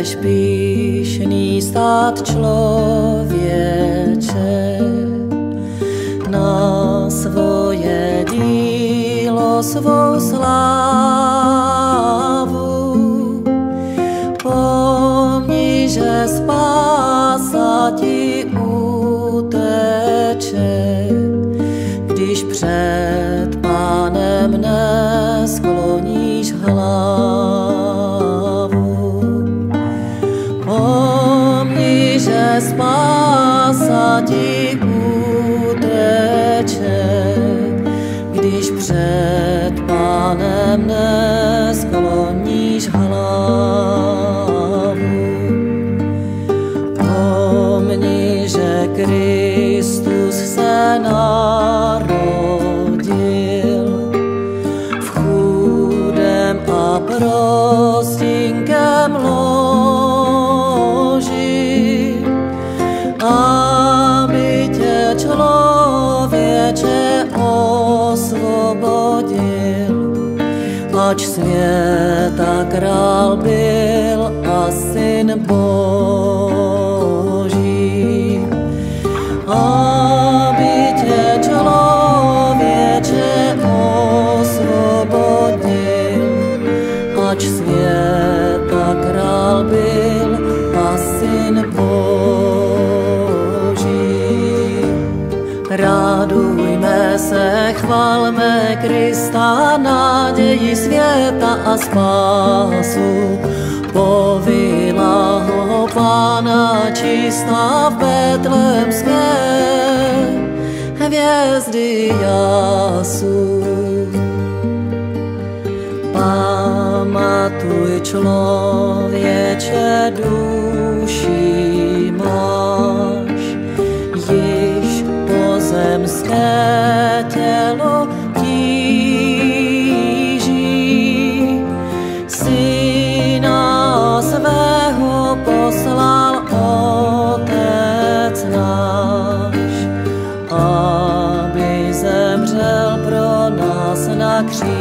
budeš pyšný stát člověče na svoje dílo, svou slávu. Pomni, že spása ti uteče, když před Pánem neskloníš hlavu. Pomni, že spása ti uteče, když před Pánem neskloníš hlavu. Pomni, že Kristus se narodil v chudém a prostinkém loži, aby tě člověče osvobodil, ač světa král byl a syn Boží. Aby tě člověče osvobodil, ač světa král byl a syn Boží. Radujme se, chvalme Krista, naději světa a spásu. Povila ho Pána čistá v betlémské hvězdy jasu. Pamatuj, člověče, duši máš, již pozemské tělo tíží. Syna svého poslal Otec náš, aby zemřel pro nás na kříži.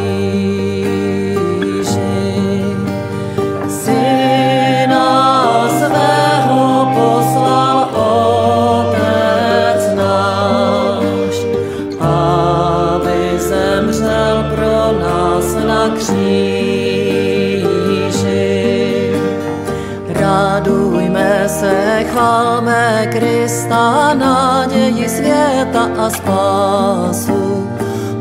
Syna svého poslal Otec náš, aby zemřel pro nás na kříži. Radujme se, chvalme Krista, naději světa a spásu.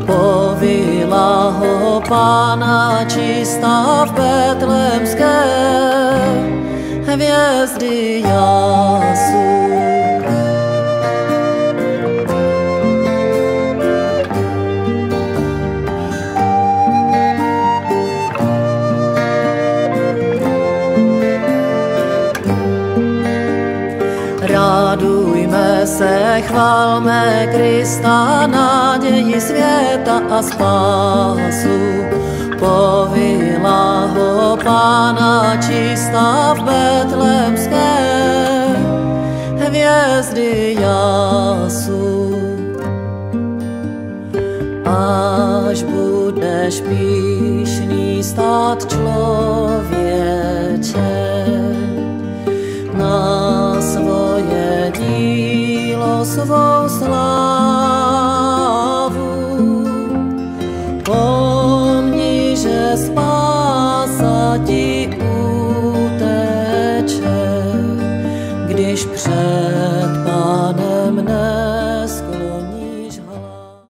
Povila ho Pána čistá v betlémské hvězdy jasu. Radujme se, chvalme Krista, naději světa a spásu. Povila ho Pána čistá v betlémské hvězdy jasu. Až budeš pyšný stát člověče na svoje dílo, svou slávu. Pomni, že spása ti uteče, když před Pánem